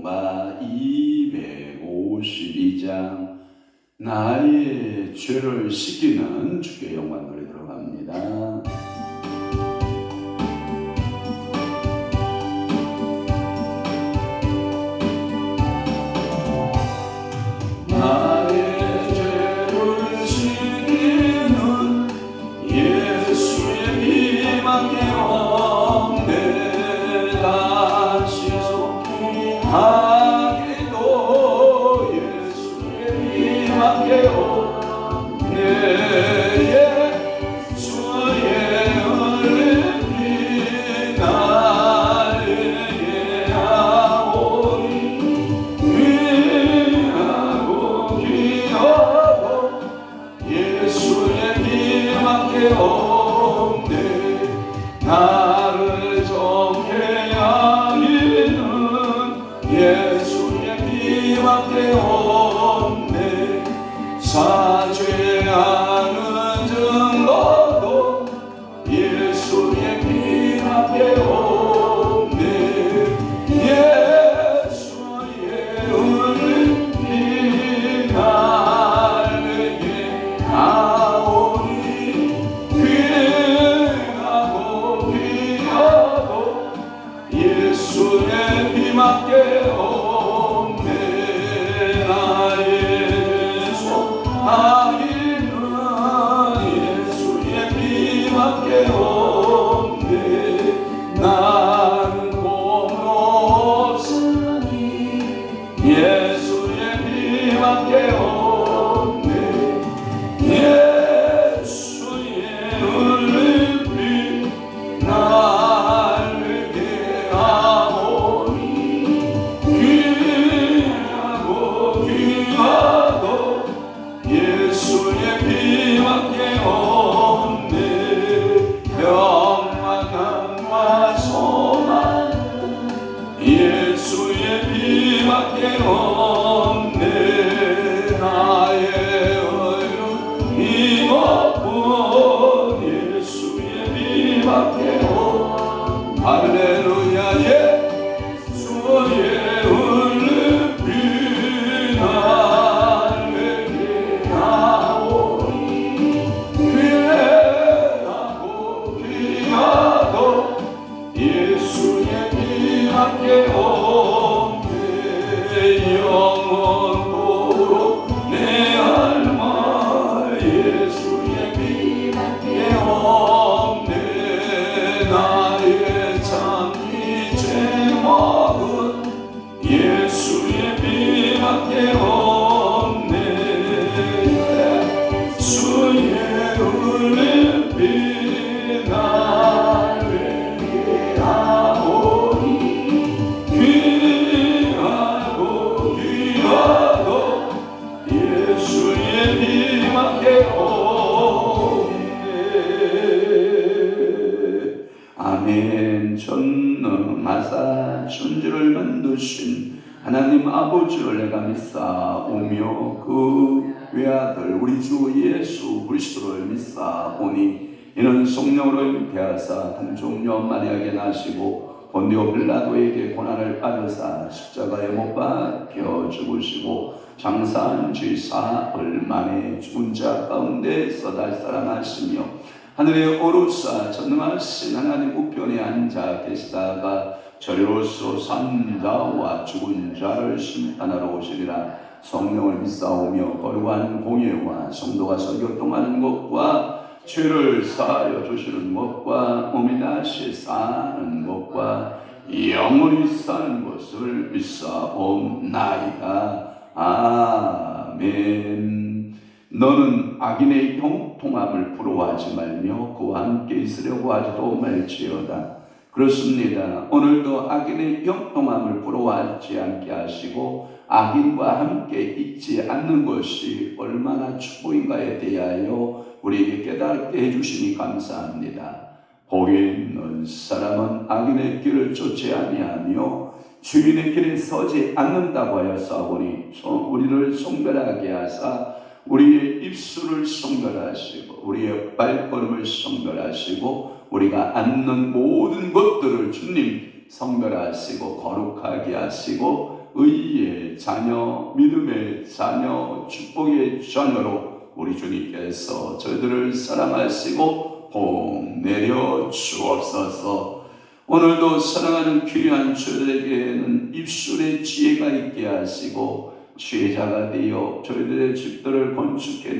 찬송가 252장 나의 죄를 씻기는 주께 영광 노래 들어갑니다. 나의 죄를 씻기는 예수의 피밖에 없네. 하기도 예수의 피밖에 없네. 예수의 흘린 피 나에게 하오니 귀하고 귀하고 예수의 피밖에 없네. 나를 정케 하기는 예수의 피밖에 없네. 사죄하는 증거도 예수의 피밖에 없네. 예수의 흘린 피 나에게 나오니 귀하고 귀하고 예수의 피밖에 없네. 나의 죄 하기는 예수의 피밖에 없네. 나는 공로 없으니 예수의 피밖에 없네. 예수의 흘린 피 나에게 하오니 귀하고 귀하고 예수의 피밖에 없네. 평안함과 소망은 예수의 피밖에 없네. 나의 의는 이것뿐 예수의 피밖에 없네. 할렐루야. 예수의 흘린 피 나에게 나오니 귀하고 귀하고 예수의 피밖에 없네. 영원토록 내 알마 예수의 피밖에 없네. 나의 참이 죄먹은 예수의 피밖에 없네. 예수의 흘린 피 나에게 하오니 귀하고 귀하고 예수의 피밖에 없네. 아멘. 전능하사 천지를 만드신 하나님 아버지를 내가 믿사오며 그 외아들 우리 주 예수 그리스도를 믿사오니 이는 성령으로 잉태하사 단종녀 마리아에게 나시고 본디오 빌라도에게 고난을 받으사 십자가에 못 박혀 죽으시고 장사한 지 사흘 만에 죽은 자 가운데서 다시 살아나시며 하늘에 오르사 전능하신 하나님 우편에 앉아 계시다가 저리로서 산 자와 죽은 자를 심판하러 오시리라. 성령을 믿사오며 거룩한 공예와 성도가 설교통하는 것과 죄를 사하여 주시는 것과 몸이 다시 사는 것과 영원히 사는 것을 믿사옵나이다. 아멘. 너는 악인의 형통함을 부러워하지 말며 그와 함께 있으려고 하지도 말지어다. 그렇습니다. 오늘도 악인의 형통함을 부러워하지 않게 하시고 악인과 함께 있지 않는 것이 얼마나 축복인가에 대하여 우리에게 깨닫게 해주시니 감사합니다. 복이 있는 사람은 악인의 길을 쫓지 아니하며 주인의 길에 서지 않는다고 하였사오니 우리를 성별하게 하사 우리의 입술을 성별하시고 우리의 발걸음을 성별하시고 우리가 앉는 모든 것들을 주님 성별하시고 거룩하게 하시고 의의 자녀, 믿음의 자녀, 축복의 자녀로 우리 주님께서 저희들을 사랑하시고 복 내려 주옵소서. 오늘도 사랑하는 귀한 저희들에게는 입술에 지혜가 있게 하시고 지혜자가 되어 저희들의 집들을 건축해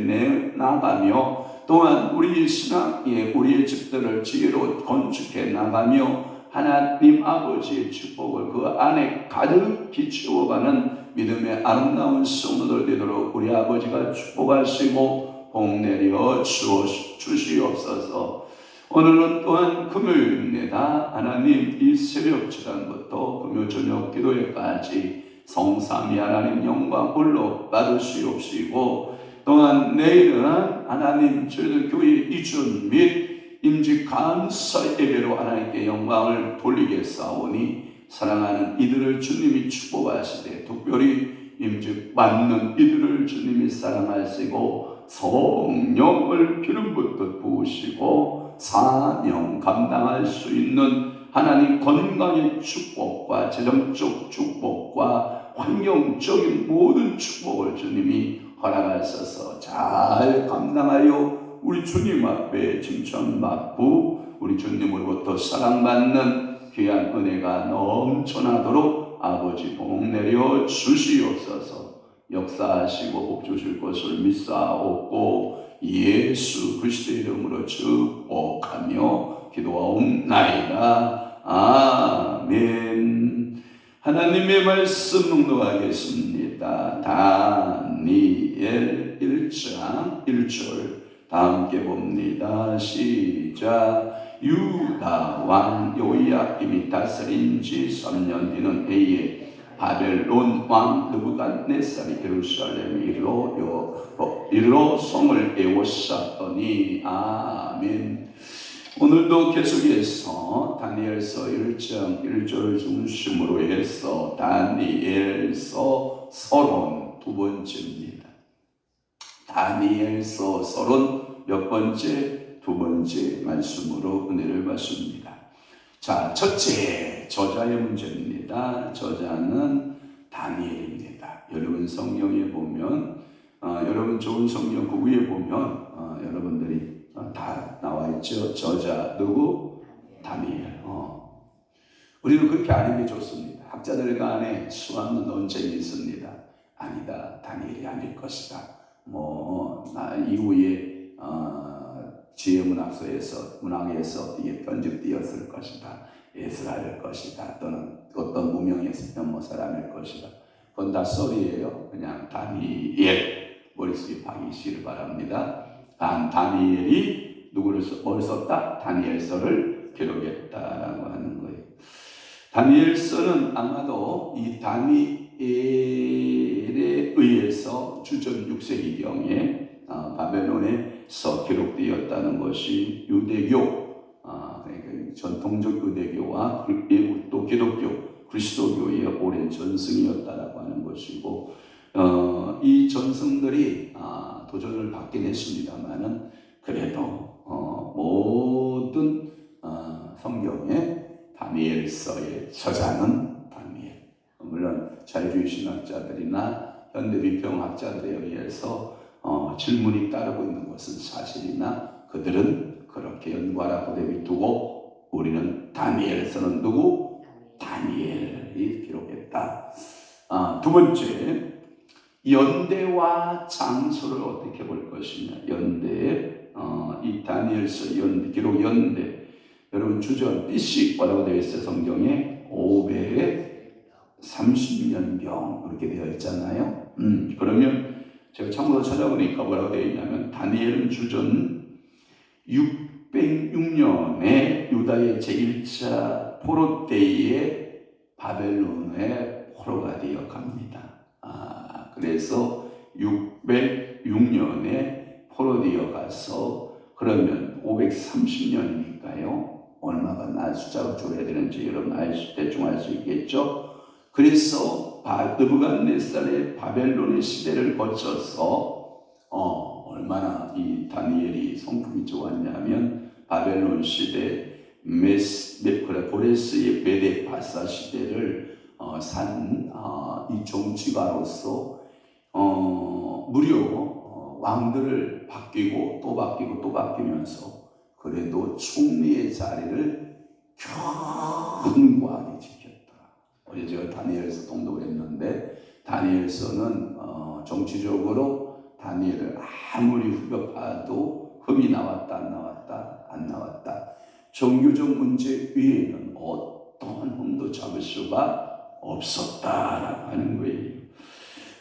나가며 또한 우리의 신앙에 우리의 집들을 지혜로 건축해 나가며 하나님 아버지의 축복을 그 안에 가득히 채워가는 믿음의 아름다운 성도들 되도록 우리 아버지가 축복하시고 복 내려 주시옵소서. 오늘은 또한 금요일입니다. 하나님 이 새벽 시간부터 금요 저녁 기도회까지 성삼위 하나님 영광홀로 받으시옵시고 또한 내일은 하나님 저희들 교회 이준 및 임직 감사 예배로 하나님께 영광을 돌리겠사오니 사랑하는 이들을 주님이 축복하시되 특별히 임직 받는 이들을 주님이 사랑하시고 성령을 기름 붓듯 부으시고 사명 감당할 수 있는 하나님 건강의 축복과 재정적 축복과 환경적인 모든 축복을 주님이 허락하셔서 잘 감당하여 우리 주님 앞에 칭찬받고 우리 주님으로부터 사랑받는 귀한 은혜가 넘쳐나도록 아버지 복 내려 주시옵소서. 역사하시고 복 주실 것을 믿사옵고 예수 그리스도의 이름으로 축복하며 기도하옵나이다. 아멘. 하나님의 말씀 묵상하겠습니다. 다니엘 1장 1절 다 함께 봅니다. 시작. 유다 왕 요야김이 다스린 지 3년 뒤는 해에 바벨론 왕 느부갓네살이 예루살렘 이르러 성을 에워쌌더니 아멘. 오늘도 계속해서 다니엘서 1장 1절 중심으로 해서 다니엘서 서론 두 번째입니다. 다니엘서 서론 몇 번째? 두 번째 말씀으로 은혜를 받습니다. 자, 첫째 저자의 문제입니다. 저자는 다니엘입니다. 여러분 성경에 보면 여러분 좋은 성경 그 위에 보면 여러분들이 다 나와 있죠. 저자 누구? 다니엘. 우리는 그렇게 아는 게 좋습니다. 학자들 간에 수많은 논쟁이 있습니다. 아니다, 다니엘이 아닐 것이다. 이후에 문학에서 이게 편집되었을 것이다. 에스라일 것이다. 또는 어떤 무명의 사람일 것이다. 그건 다 썰이에요. 그냥 다니엘 머릿속에 박이시를 바랍니다. 다니엘이 뭘 썼다? 다니엘서를 기록했다라고 하는 거예요. 다니엘서는 아마도 이 다니엘에 의해서 주전 6세기경에 바벨론에서 기록되었다는 것이 유대교, 그러니까 전통적 유대교와 또 기독교, 그리스도교의 오랜 전승이었다라고 하는 것이고, 이 전승들이 도전을 받긴 했습니다만은 그래도 모든 성경의 다니엘서의 저자는 다니엘. 물론 자유주의 신학자들이나 현대 비평학자들에 의해서 질문이 따르고 있는 것은 사실이나 그들은 그렇게 연구하라고 내비두고 우리는 다니엘서는 누구? 다니엘이 기록했다. 두 번째, 연대와 장소를 어떻게 볼 것이냐. 연대, 이 다니엘서 기록 연대. 여러분 주전 BC 뭐라고 되어 있어요? 성경에 530년경 이렇게 되어 있잖아요. 그러면 제가 참고로 찾아보니까 뭐라고 되어 있냐면 다니엘은 주전 606년에 유다의 제1차 포로 때에 바벨론의 포로가 되어 갑니다. 그래서 606년에 포로 되어 가서 그러면 530년이니까요. 얼마가 숫자로 줄여야 되는지 여러분 대충 알 수 있겠죠. 그래서 느부갓네살의 바벨론의 시대를 거쳐서 얼마나 이 다니엘이 성품이 좋았냐면 바벨론 시대 고레스의 메데파사 시대를 산 정치가로서 무려 왕들을 바뀌고 또 바뀌고 또 바뀌면서 그래도 총리의 자리를 견고하게 지켰다. 어제 제가 다니엘서 통독을 했는데 다니엘서는 정치적으로 다니엘을 아무리 후벼파도 흠이 나왔다 안 나왔다. 종교적 문제 위에는 어떠한 흠도 잡을 수가 없었다라고 하는 거예요.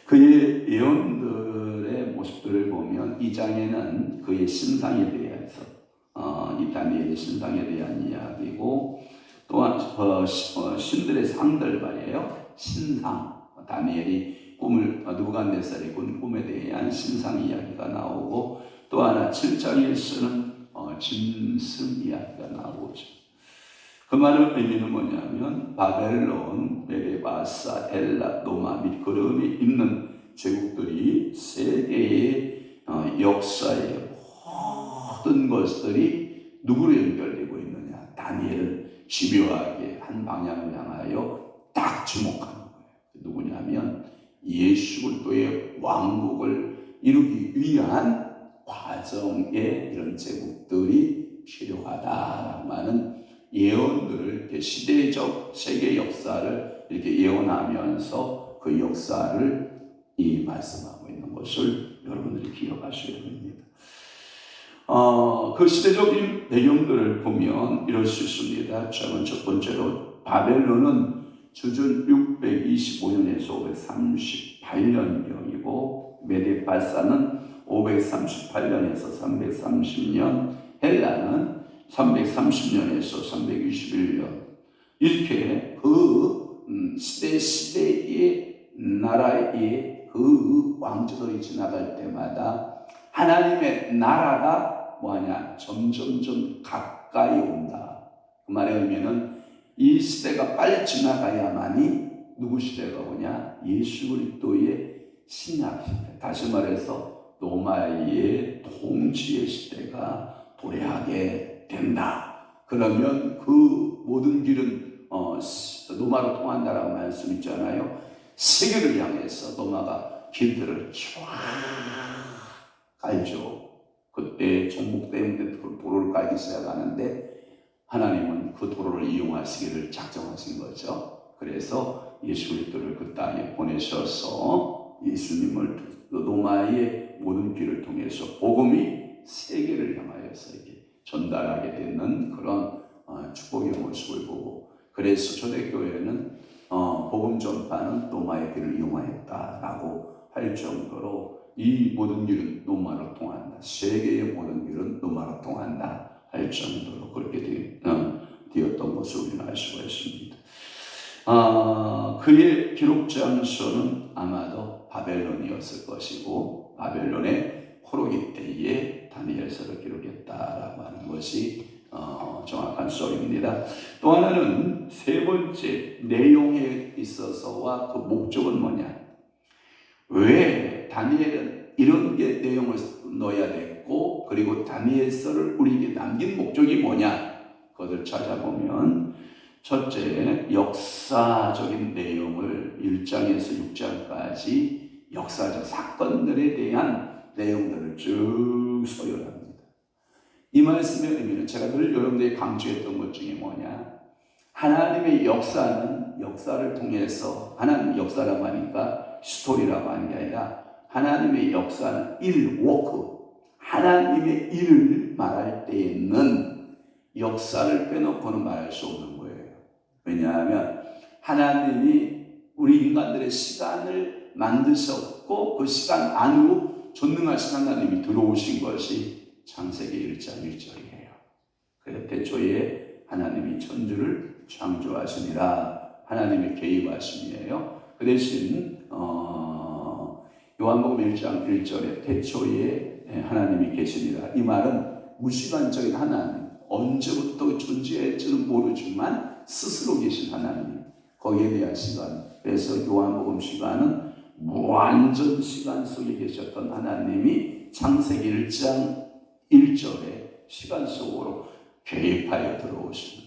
그의 예언들의 모습들을 보면 이 장에는 그의 신상에 대해서 이 다니엘의 신상에 대한 이야기고 또한 신들의 상들 말이에요. 신상 다니엘이 꿈을 느부갓네살이 꾼 꿈에 대한 신상 이야기가 나오고 또 하나 7장에 쓰는 짐승 이야기가 나오죠. 그 말의 의미는 뭐냐면 바벨론, 메데바사, 엘라, 노마 및 그름이 있는 제국들이 세계의 역사의 모든 것들이 누구로 연결되고 있느냐. 다니엘은 집요하게 한 방향을 향하여 딱 주목하는 거예요. 누구냐면 예수 그리스도의 왕국을 이루기 위한 과정에 이런 제국들이 필요하다라고 하는 예언들을 시대적 세계 역사를 이렇게 예언하면서 그 역사를 이 말씀하고 있는 것을 여러분들이 기억하셔야 됩니다. 그 시대적인 배경들을 보면 이럴 수 있습니다. 첫 번째로 바벨론은 주전 625년에서 538년경이고 메데바사는 538년에서 330년, 헬라는 330년에서 321년 이렇게 그 시대의 나라의 그 왕조들이 지나갈 때마다 하나님의 나라가 뭐하냐 점점점 가까이 온다. 그 말의 의미는 이 시대가 빨리 지나가야만이 누구 시대가 오냐? 예수 그리스도의 신약 시대. 다시 말해서 로마의 통치의 시대가 도래하게 된다. 그러면 그 모든 길은 로마로 통한다라고 말씀 있잖아요. 세계를 향해서 로마가 길들을 쫙 깔죠. 그때 종목대왕 도로를 깔기 시작하는데 하나님은 그 도로를 이용하시기를 작정하신 거죠. 그래서 예수 그리스도를 그 땅에 보내셔서 예수님을 로마의 모든 길을 통해서 복음이 세계를 향하여서 이렇게 전달하게 되는 그런 축복의 모습을 보고 그래서 초대교회는 복음 전파는 로마의 길을 이용하였다라고 할 정도로 이 모든 길은 로마로 통한다. 세계의 모든 길은 로마로 통한다 할 정도로 그렇게 되었던 것을 우리는 알 수가 있습니다. 그의 기록 장소는 아마도 바벨론이었을 것이고 바벨론의 포로기 때에 다니엘서를 기록했다라고 하는 것이 정확한 썰입니다. 또 하나는 세 번째 내용에 있어서와 그 목적은 뭐냐? 왜 다니엘은 이런 게 내용을 넣어야 됐고 그리고 다니엘서를 우리에게 남긴 목적이 뭐냐? 그것을 찾아보면 첫째, 역사적인 내용을 1장에서 6장까지 역사적 사건들에 대한 내용들을 쭉 서열합니다. 이 말씀의 의미는 제가 늘 여러분들이 강조했던 것 중에 뭐냐? 하나님의 역사는 역사를 통해서 하나님 역사라고 하니까 스토리라고 하는 게 아니라 하나님의 역사는 워크 하나님의 일을 말할 때에는 역사를 빼놓고는 말할 수 없는 거예요. 왜냐하면 하나님이 우리 인간들의 시간을 만드셨고 그 시간 안으로 전능하신 하나님이 들어오신 것이 창세기 1장 1절이에요. 그래서 태초에 하나님이 천주를 창조하시니라 하나님의 개입하심이에요. 그 대신 요한복음 1장 1절에 태초에 하나님이 계시니라. 이 말은 무시간적인 하나님, 언제부터 존재할지는 모르지만 스스로 계신 하나님, 거기에 대한 시간. 그래서 요한복음 시간은 무한전 시간 속에 계셨던 하나님이 창세기 1장 1절에 시간 속으로 개입하여 들어오시는,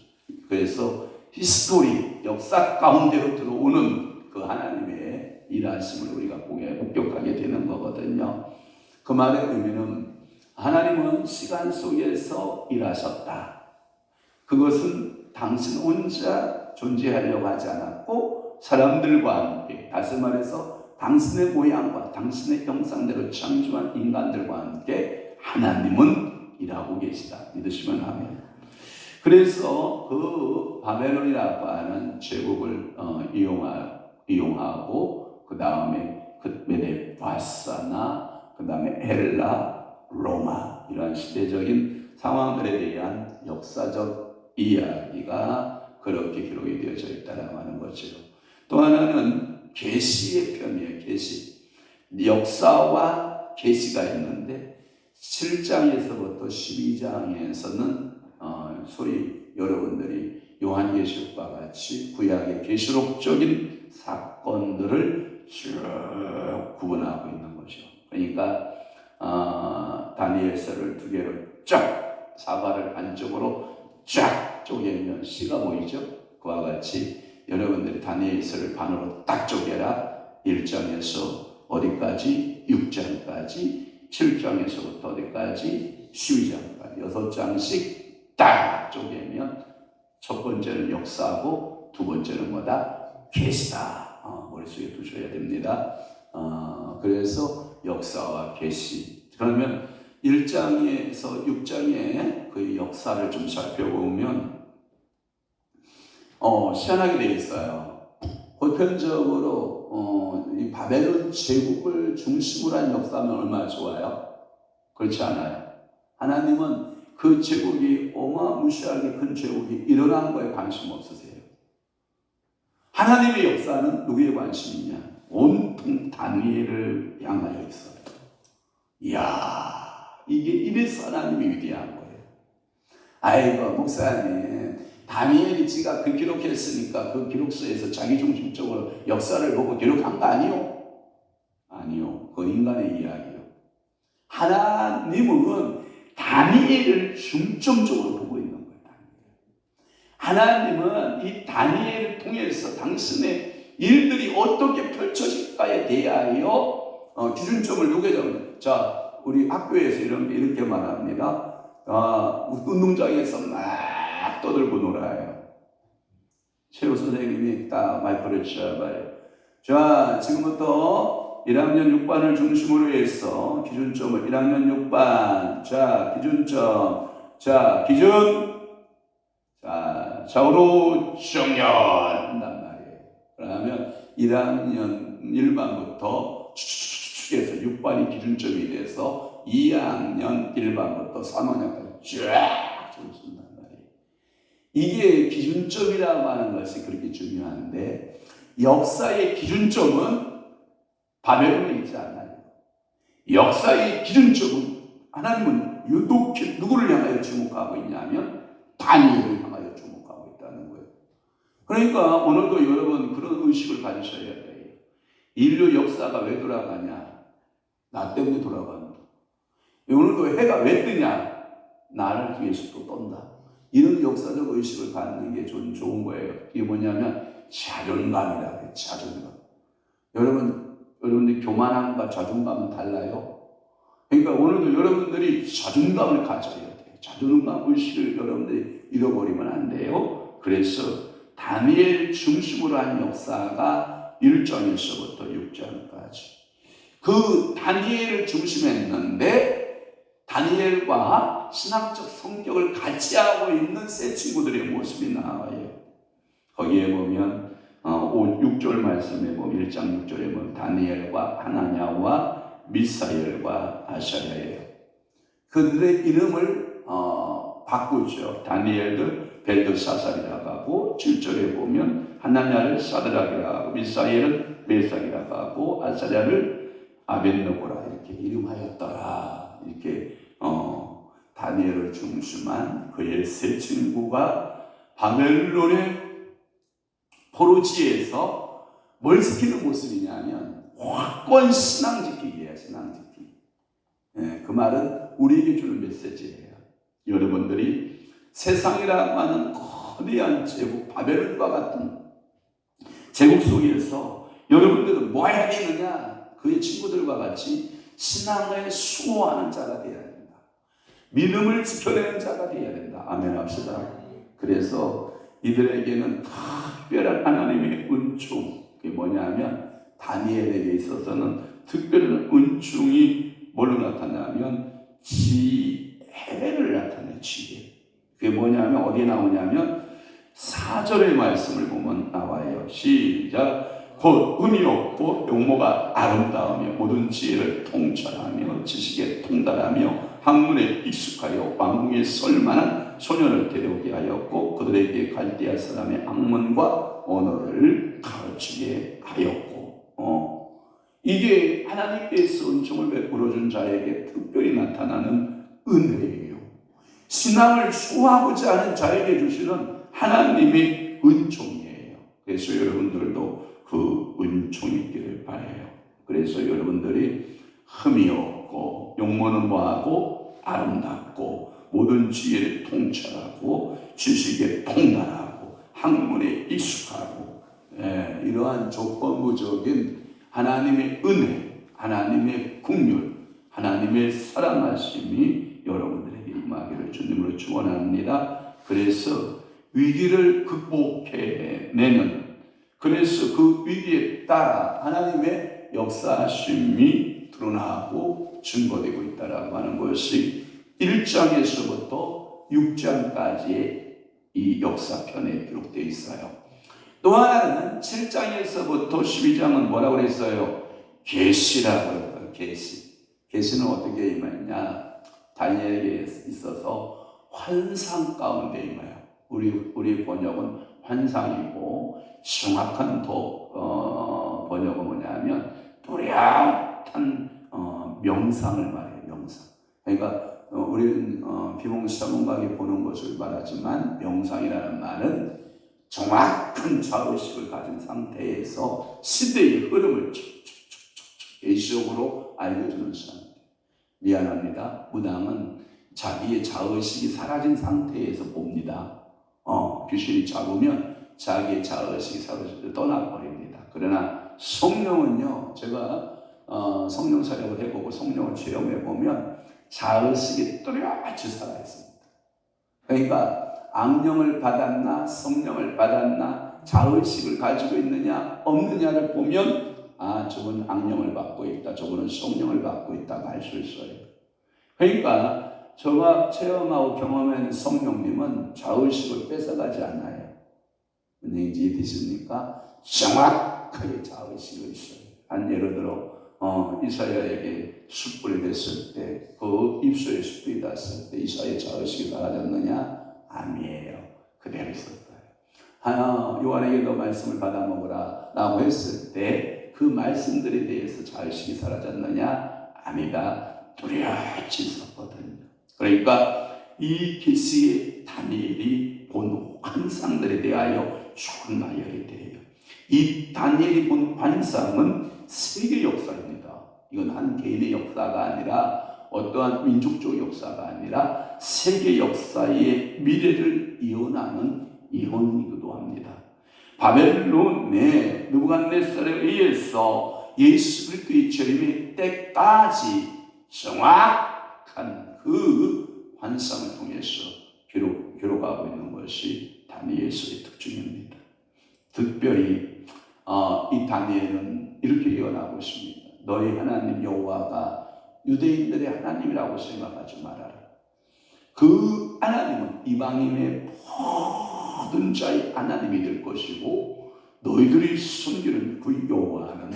그래서 히스토리, 역사 가운데로 들어오는 그 하나님의 일하심을 우리가 목격하게 되는 거거든요. 그 말의 의미는 하나님은 시간 속에서 일하셨다. 그것은 당신 혼자 존재하려고 하지 않았고 사람들과 함께, 다시 말해서 당신의 모양과 당신의 형상대로 창조한 인간들과 함께 하나님은 일하고 계시다. 믿으시면 아멘. 그래서 그 바벨론이라고 하는 제국을 이용하고 그 다음에 그 메데바사나 그 다음에 헬라, 로마 이러한 시대적인 상황들에 대한 역사적 이야기가 그렇게 기록이 되어져 있다라고 하는 거죠. 또 하나는 계시의 편이에요. 계시. 역사와 계시가 있는데 7장에서부터 12장에서는 소위 여러분들이 요한계시록과 같이 구약의 계시록적인 사건들을 쭉 구분하고 있는 거죠. 그러니까 다니엘서를 두 개로 쫙, 사과를 반쪽으로 쫙 쪼개면 씨가 보이죠? 그와 같이 여러분들이 다니엘서를 반으로 딱 쪼개라. 1장에서 어디까지? 6장까지, 7장에서부터 어디까지? 12장까지 6장씩 딱 쪼개면 첫 번째는 역사고 두 번째는 뭐다? 계시다. 머릿속에 두셔야 됩니다. 그래서 역사와 계시. 그러면 1장에서 6장의 그 역사를 좀 살펴보면 희한하게 되어 있어요. 보편적으로 이 바벨론 제국을 중심으로 한 역사는 얼마나 좋아요? 그렇지 않아요. 하나님은 그 제국이 어마무시하게 큰 제국이 일어난 거에 관심 없으세요. 하나님의 역사는 누구에 관심이 있냐? 온통 다니엘을 향하여 있어요. 이야, 이게 이래서 하나님이 위대한 거예요. 아이고 목사님, 다니엘이 지가 그 기록했으니까 그 기록서에서 자기중심적으로 역사를 보고 기록한 거 아니요? 아니요. 그건 인간의 이야기요. 하나님은 다니엘을 중점적으로 보고 있는 거예요. 하나님은 이 다니엘을 통해서 당신의 일들이 어떻게 펼쳐질까에 대하여 기준점을 두게 됩니다. 자, 우리 학교에서 이렇게 말합니다. 운동장에서 막 떠들고 놀아요. 체육 선생님이 딱 마이크를 잡아요. 자, 지금부터 1학년 6반을 중심으로 해서 기준점을 1학년 6반, 자, 기준점, 자, 기준, 자, 좌우로 정렬 한단 말이에요. 그러면 1학년 1반부터 쭉 해서 6반이 기준점이 돼서 2학년 1반부터 3학년까지 쫙 적어준단 말이에요. 이게 기준점이라고 하는 것이 그렇게 중요한데 역사의 기준점은 바벨론에 있지 않아요. 역사의 기준점은 하나님은 유독 누구를 향하여 주목하고 있냐면 다니엘을 향하여 주목하고 있다는 거예요. 그러니까 오늘도 여러분 그런 의식을 가지셔야 돼요. 인류 역사가 왜 돌아가냐? 나 때문에 돌아간다. 오늘도 해가 왜 뜨냐? 나를 위해서 또 떤다. 이런 역사적 의식을 갖는 게 좋은 거예요. 이게 뭐냐면 자존감이라고 해요. 자존감. 여러분들 교만함과 자존감은 달라요. 그러니까 오늘도 여러분들이 자존감을 가져야 돼요. 자존감 의식을 여러분들이 잃어버리면 안 돼요. 그래서 다니엘 중심으로 한 역사가 1장에서부터 6장까지. 그 다니엘을 중심했는데 다니엘과 신학적 성격을 같이 하고 있는 세 친구들의 모습이 나와요. 거기에 보면 6절 말씀에 보면 1장 6절에 보면 다니엘과 하나냐와 미사엘과 아샤랴예요. 그들의 이름을 바꾸죠. 다니엘을 벨드사살이라고 하고 7절에 보면 하나냐를 사드락이라고 하고 미사엘은 메삭이라고 하고 아사랴를 아벳느고라 이렇게 이름하였더라. 이렇게 다니엘을 중심한 그의 세 친구가 바벨론의 포로지에서 뭘 지키는 모습이냐면 확고한 신앙 지키기예요. 신앙 지키기. 그 말은 우리에게 주는 메시지예요. 여러분들이 세상이라고 하는 거대한 제국, 바벨론과 같은 제국 속에서 여러분들은 뭐 해야 되느냐? 그의 친구들과 같이 신앙을 수호하는 자가 되어야 된다. 믿음을 지켜내는 자가 되어야 된다. 아멘 합시다. 그래서 이들에게는 특별한 하나님의 은총, 그게 뭐냐면 다니엘에게 있어서는 특별한 은총이 뭘로 나타나면 지혜를 나타내. 지혜. 그게 뭐냐면 어디에 나오냐면 4절의 말씀을 보면 나와요. 시작. 곧 은이 없고 용모가 아름다우며 모든 지혜를 통찰하며 지식에 통달하며 학문에 익숙하여 왕궁에 설만한 소년을 데려오게 하였고 그들에게 갈대아 사람의 학문과 언어를 가르치게 하였고. 이게 하나님께서 은총을 베풀어 준 자에게 특별히 나타나는 은혜예요. 신앙을 수호하고자 하는 자에게 주시는 하나님의 은총이에요. 그래서 여러분들도 그 은총이 있기를 바라요. 그래서 여러분들이 흠이 없고 용모는 뭐하고 아름답고 모든 지혜를 통찰하고 지식에 통달하고 학문에 익숙하고 이러한 조건부적인 하나님의 은혜, 하나님의 긍휼, 하나님의 사랑하심이 여러분들에게 임하기를 주님으로 축원합니다. 그래서 위기를 극복해내는, 그래서 그 위기에 따라 하나님의 역사하심이 드러나고 증거되고 있다라고 하는 것이 1장에서부터 6장까지의 이 역사편에 기록되어 있어요. 또 하나는 7장에서부터 12장은 뭐라고 그랬어요? 계시라고 그랬어요. 계시는 어떻게 임했냐? 다니엘에게 있어서 환상 가운데 임해요. 우리 번역은 환상이고 정확한 번역은 뭐냐면 뚜렷한 명상을 말해요. 명상. 그러니까 우리는 비몽사몽하게 보는 것을 말하지만 명상이라는 말은 정확한 자의식을 가진 상태에서 시대의 흐름을 계시적으로 알려주는 사람. 미안합니다. 무당은 자기의 자의식이 사라진 상태에서 봅니다. 귀신이 잡으면 자기의 자의식을 떠나버립니다. 그러나 성령은요, 제가 성령 사역을 해보고 성령을 체험해보면 자의식이 뚜렷이 살아있습니다. 그러니까 악령을 받았나 성령을 받았나 자의식을 가지고 있느냐 없느냐를 보면 저분은 악령을 받고 있다, 저분은 성령을 받고 있다고 알 수 있어요. 그러니까 저가 체험하고 경험한 성령님은 자의식을 뺏어가지 않아요. 무슨 얘기인지 이해되십니까? 정확하게 자의식을 있어요. 예를 들어 이사야에게 숯불이 됐을 때 그 입술에 숯불이 닿았을 때 이사야의 자의식이 사라졌느냐? 아니에요. 그대로 있었어요. 요한에게도 말씀을 받아 먹으라 라고 했을 때 그 말씀들에 대해서 자의식이 사라졌느냐? 아니다. 뚜렷이 있었거든요. 그러니까 이 계시의 다니엘이 본 환상들에 대하여 쭉 나열이 돼요. 이 다니엘이 본 환상은 세계 역사입니다. 이건 한 개인의 역사가 아니라 어떠한 민족적 역사가 아니라 세계 역사의 미래를 예언하는 예언이기도 합니다. 바벨론의 느부갓네살에 의해서 예수 그리스도의 재림의 때까지 정확한 그 환상을 통해서 기록하고 있는 것이 다니엘서의 특징입니다. 특별히 이 다니엘은 이렇게 예언하고 있습니다. 너희 하나님 여호와가 유대인들의 하나님이라고 생각하지 말아라. 그 하나님은 이방인의 모든 자의 하나님이 될 것이고 너희들이 섬기는 그 여호와는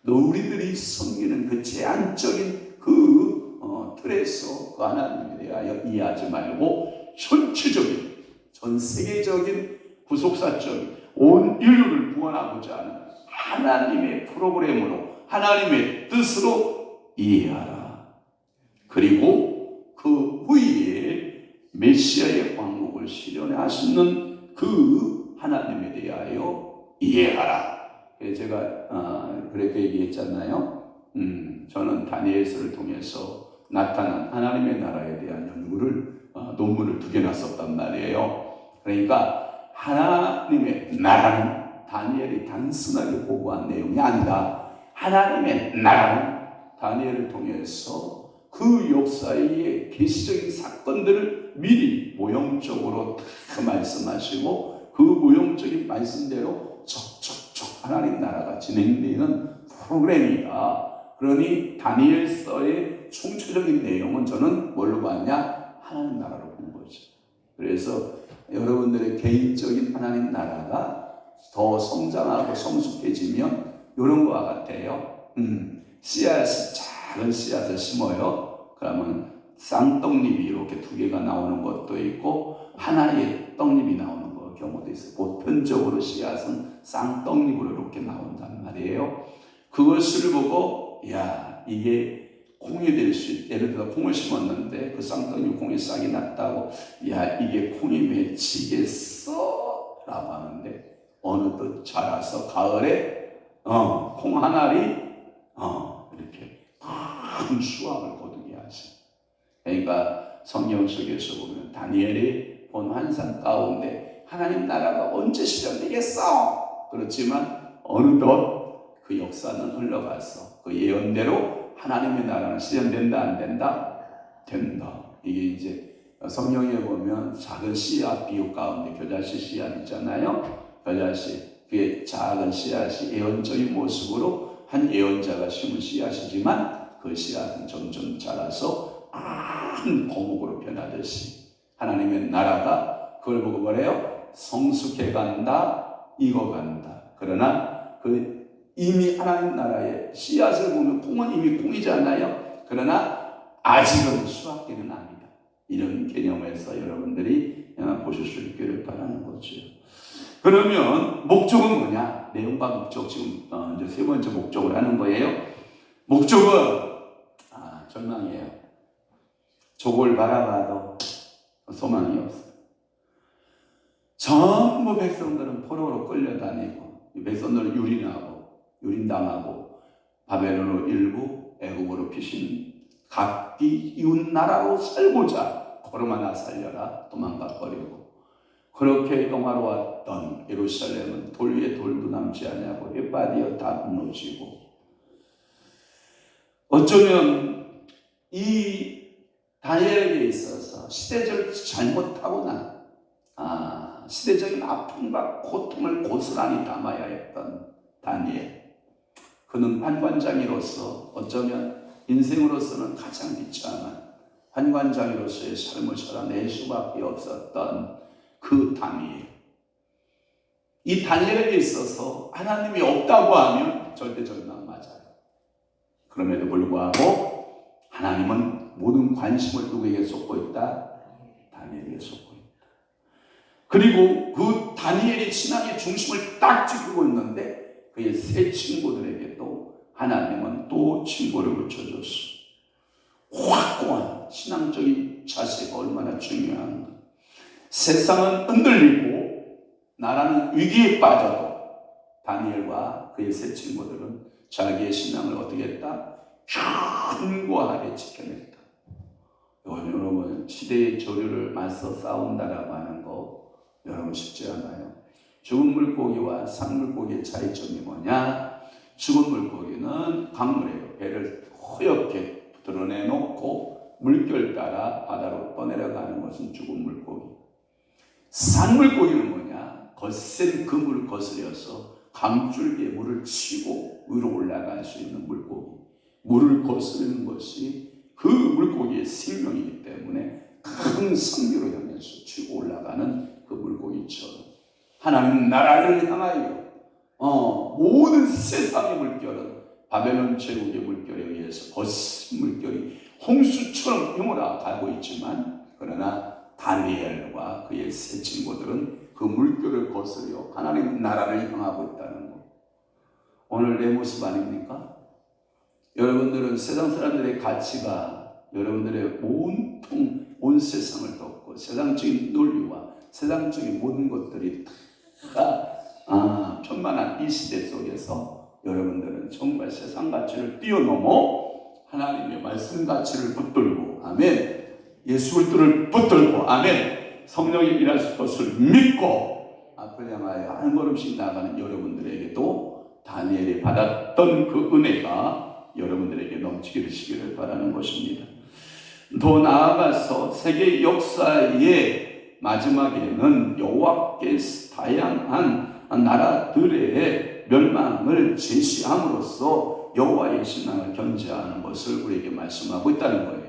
우리들이 섬기는 그 제한적인 그 틀에서 그 하나님에 대하여 이해하지 말고 전체적인 전 세계적인 구속사적인 온 인류를 구원하고자 하는 하나님의 프로그램으로 하나님의 뜻으로 이해하라. 그리고 그 후에 메시아의 왕국을 실현하시는 그 하나님에 대하여 이해하라. 제가 그렇게 얘기했잖아요. 저는 다니엘서를 통해서 나타난 하나님의 나라에 대한 연구를 논문을 2개나 썼단 말이에요. 그러니까 하나님의 나라는 다니엘이 단순하게 보고한 내용이 아니라 하나님의 나라는 다니엘을 통해서 그 역사의 계시적인 사건들을 미리 모형적으로 다 말씀하시고 그 모형적인 말씀대로 척척척 하나님 나라가 진행되는 프로그램이다. 그러니 다니엘서의 총체적인 내용은 저는 뭘로 봤냐? 하나님 나라로 본 거죠. 그래서 여러분들의 개인적인 하나님 나라가 더 성장하고 성숙해지면 이런 거와 같아요. 씨앗이 작은 씨앗을 심어요. 그러면 쌍떡잎이 이렇게 두 개가 나오는 것도 있고 하나의 떡잎이 나오는 경우도 있어요. 보편적으로 씨앗은 쌍떡잎으로 이렇게 나온단 말이에요. 그것을 보고 야 이게 콩이 될 수 있다. 예를 들어 콩을 심었는데 그 쌍떡잎 콩이 싹이 났다고 야 이게 콩이 맺히겠어? 라고 하는데 어느덧 자라서 가을에 콩 한 알이 이렇게 큰 수확을 거두게 하시. 그러니까 성경 속에서 보면 다니엘이 본 환상 가운데 하나님 나라가 언제 실현되겠어? 그렇지만 어느덧 그 역사는 흘러가서 그 예언대로 하나님의 나라는 실현된다 안 된다? 된다. 이게 이제 성경에 보면 작은 씨앗 비유 가운데 겨자씨 씨앗 있잖아요. 겨자씨 그게 작은 씨앗이 예언적인 모습으로 한 예언자가 심은 씨앗이지만 그 씨앗은 점점 자라서 큰 거목으로 변하듯이 하나님의 나라가 그걸 보고 뭐래요? 성숙해 간다, 익어간다. 그러나 그 이미 하나님 나라의 씨앗을 보면 콩은 이미 콩이잖아요. 그러나 아직은 수확기는 아니다. 이런 개념에서 여러분들이 보실 수 있기를 바라는 거죠. 그러면 목적은 뭐냐? 내용과 목적 지금 이제 세 번째 목적을 하는 거예요. 목적은 절망이에요. 족을 바라봐도 소망이 없어. 전부 백성들은 포로로 끌려다니고 백성들은 유린당하고 바벨론으로 일부 애국으로 피신 각기 이웃 나라로 살고자 걸음 하나 살려라 도망가 버리고 그렇게 영화로웠던 예루살렘은 돌 위에 돌도 남지 않냐고 햇바디어 다 무너지고 어쩌면 이 다니엘에게 있어서 시대적 잘못하거나 시대적인 아픔과 고통을 고스란히 담아야 했던 다니엘. 그는 환관장이로서 어쩌면 인생으로서는 가장 비참한 환관장이로서의 삶을 살아낼 수밖에 없었던 그 다니엘. 이 다니엘에게 있어서 하나님이 없다고 하면 절대 절망 맞아요. 그럼에도 불구하고 하나님은 모든 관심을 누구에게 쏟고 있다? 다니엘에게 쏟고 있다. 그리고 그 다니엘이 신앙의 중심을 딱 지키고 있는데 그의 세 친구들에게도 하나님은 또 친구를 붙여줬어. 확고한 신앙적인 자세가 얼마나 중요한가. 세상은 흔들리고 나라는 위기에 빠져도 다니엘과 그의 세 친구들은 자기의 신앙을 어떻게 했다? 견고하게 지켜냈다. 여러분 시대의 조류를 맞서 싸운다라고 하는 거 여러분 쉽지 않아요. 죽은 물고기와 산물고기의 차이점이 뭐냐? 죽은 물고기는 강물에요. 배를 허옇게 드러내놓고 물결 따라 바다로 떠내려가는 것은 죽은 물고기. 산물고기는 뭐냐? 거센 그물을 거스려서 강줄기에 물을 치고 위로 올라갈 수 있는 물고기. 물을 거스르는 것이 그 물고기의 생명이기 때문에 큰 성류로 향해서 치고 올라가는 그 물고기처럼 하나님 나라를 향하여 모든 세상의 물결은 바벨론 제국의 물결에 의해서 거센 물결이 홍수처럼 휘몰아 가고 있지만 그러나 다니엘과 그의 세 친구들은 그 물결을 거스려 하나님 나라를 향하고 있다는 것. 오늘 내 모습 아닙니까? 여러분들은 세상 사람들의 가치가 여러분들의 온 세상을 덮고 세상적인 논리와 세상적인 모든 것들이 다 편만한 이 시대 속에서 여러분들은 정말 세상 가치를 뛰어넘어 하나님의 말씀 가치를 붙들고 아멘. 예수 그리스도를 붙들고 아멘. 성령이 일하실 것을 믿고 앞을 향하여 한 걸음씩 나가는 여러분들에게도 다니엘이 받았던 그 은혜가 여러분들에게 넘치기를 바라는 것입니다. 더 나아가서 세계 역사의 마지막에는 여호와께서 다양한 나라들의 멸망을 제시함으로써 여호와의 신앙을 견지하는 것을 우리에게 말씀하고 있다는 거예요.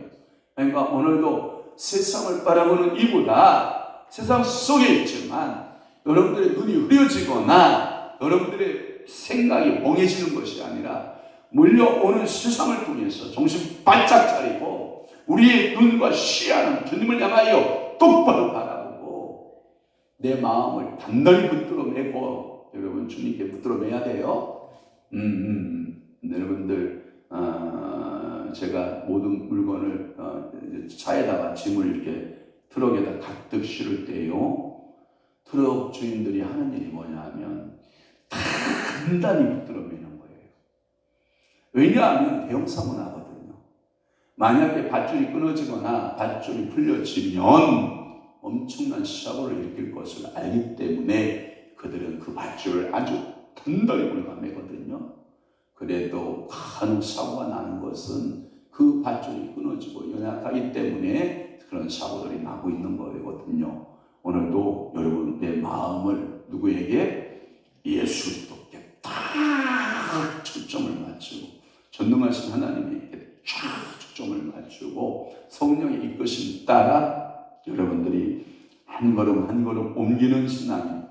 그러니까 오늘도 세상을 바라보는 이보다 세상 속에 있지만 여러분들의 눈이 흐려지거나 여러분들의 생각이 멍해지는 것이 아니라 몰려오는 세상을 통해서 정신 바짝 차리고 우리의 눈과 시야는 주님을 향하여 똑바로 바라보고 내 마음을 단단히 붙들어 매고, 여러분 주님께 붙들어 매야 돼요. 여러분들 제가 모든 물건을 차에다가 짐을 이렇게 트럭에다 가득 실을 때요, 트럭 주인들이 하는 일이 뭐냐면 단단히 붙들어 매는 거예요. 왜냐하면 대형사고나거든요. 만약에 밧줄이 끊어지거나 밧줄이 풀려지면 엄청난 사고를 일으킬 것을 알기 때문에 그들은 그 밧줄을 아주 단단히 물어매거든요. 그래도 큰 사고가 나는 것은 그 밧줄이 끊어지고 연약하기 때문에 그런 사고들이 나고 있는 거거든요. 오늘도 여러분 내 마음을 누구에게? 예수 그리스도께 딱 초점을 맞추고 전능하신 하나님에게 쫙 초점을 맞추고 성령의 이끄심 따라 여러분들이 한 걸음 한 걸음 옮기는 신앙이,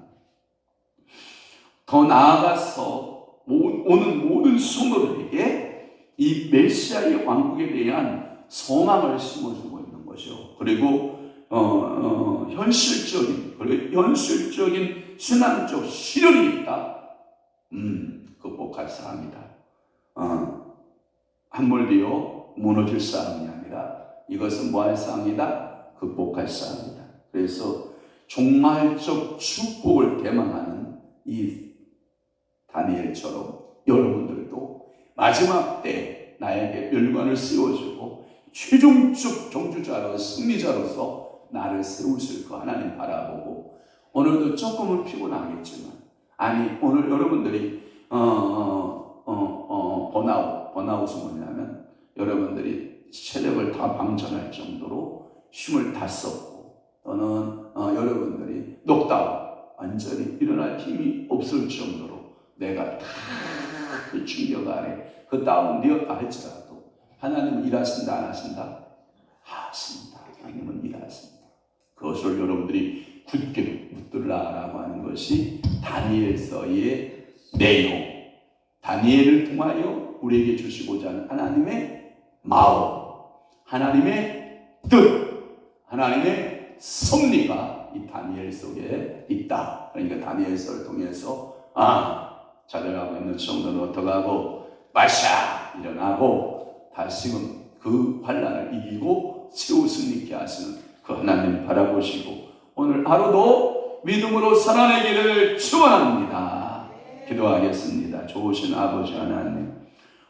더 나아가서 오는 모든 성도들에게 이 메시아의 왕국에 대한 소망을 심어주고 있는 것이요. 그리고 현실적인 신앙적 실현이 있다. 극복할 사람이다. 한물리요 무너질 사람이 아니라 이것은 뭐 할 사람이다? 극복할 사람이다. 그래서 종말적 축복을 대망하는 이 다니엘처럼 여러분들도 마지막 때 나에게 멸관을 씌워주고 최종적 종주자로 승리자로서 나를 세우실 그 하나님 바라보고, 오늘도 조금은 피곤하겠지만, 아니 오늘 여러분들이 번아웃은 뭐냐면 여러분들이 체력을 다 방전할 정도로 힘을 다 썼고, 또는 여러분들이 녹다운 완전히 일어날 힘이 없을 정도로 내가 다 그 충격 아래 그 다운되었다 할지라도 하나님은 일하신다 안 하신다? 하신다. 하나님은 일하신다. 그것을 여러분들이 굳게 붙들라라고 하는 것이 다니엘서의 내용, 다니엘을 통하여 우리에게 주시고자 하는 하나님의 마음, 하나님의 뜻, 하나님의 섭리가 이 다니엘 속에 있다. 그러니까 다니엘서를 통해서 자들하고 있는 성도는 어떡하고 마샤 일어나고 다시금 그 환난을 이기고 새우 승리케 하시는 그 하나님 바라보시고 오늘 하루도 믿음으로 살아내기를 축원합니다. 기도하겠습니다. 좋으신 아버지 하나님,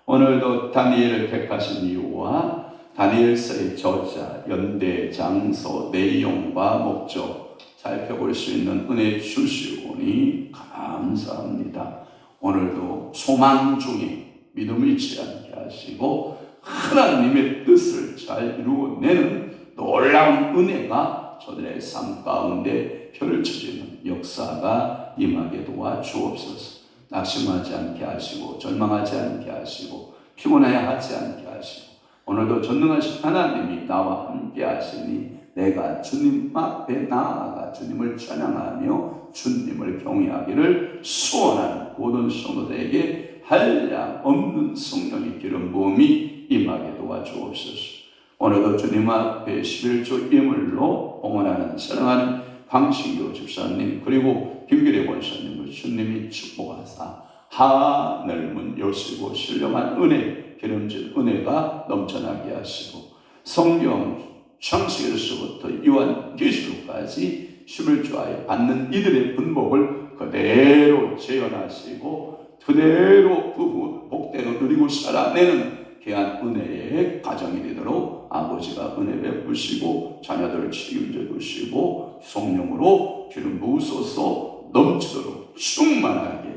오늘도 다니엘을 택하신 이유와 다니엘서의 저자, 연대, 장소, 내용과 목적 살펴볼 수 있는 은혜 주시오니 감사합니다. 오늘도 소망 중에 믿음을 잃지 않게 하시고 하나님의 뜻을 잘 이루어내는 놀라운 은혜가 저들의 삶 가운데 펼쳐지는 역사가 임하게 도와주옵소서. 낙심하지 않게 하시고 절망하지 않게 하시고 피곤해야 하지 않게 하시고, 오늘도 전능하신 하나님이 나와 함께 하시니 내가 주님 앞에 나아가 주님을 찬양하며 주님을 경외하기를 소원하는 모든 성도들에게 한량 없는 성령의 기름 부음이 임하게 도와주옵소서. 오늘도 주님 앞에 11조 예물로 봉헌하는 사랑하는 강신교 집사님 그리고 김규래 권사님을 주님이 축복하사 하늘문 여시고 신령한 은혜, 기름진 은혜가 넘쳐나게 하시고 성경 창세기에서부터 요한계시록까지 11조에 받는 이들의 분복을 그대로 재현하시고 그대로 그 복대로 누리고 살아내는 귀한 은혜의 가정이 되도록 아버지가 은혜 베푸시고 자녀들을 책임져 주시고 성령으로 기름 부으소서. 넘치도록 충만하게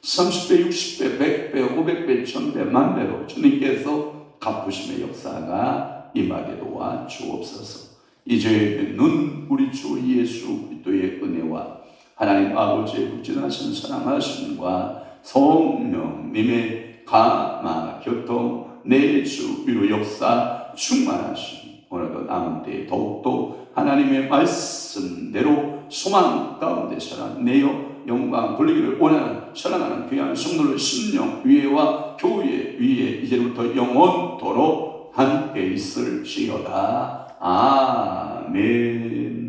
30배, 60배, 100배, 500배, 1000배, 만배로 주님께서 갚으심의 역사가 임하게 도와 주옵소서. 이제 는 우리 주 예수 그리스도의 은혜와 하나님 아버지의 극진하신 사랑하심과 성령님의 감화 교통 내주 위로 역사 충만하심 오늘도 남은 때에 더욱더 하나님의 말씀대로 소망 가운데 살아내어 영광 돌리기를 원하는 사랑하는 귀한 성도를 심령 위에와 교회 위에 이제부터 영원토록 함께 있을지어다. 아멘.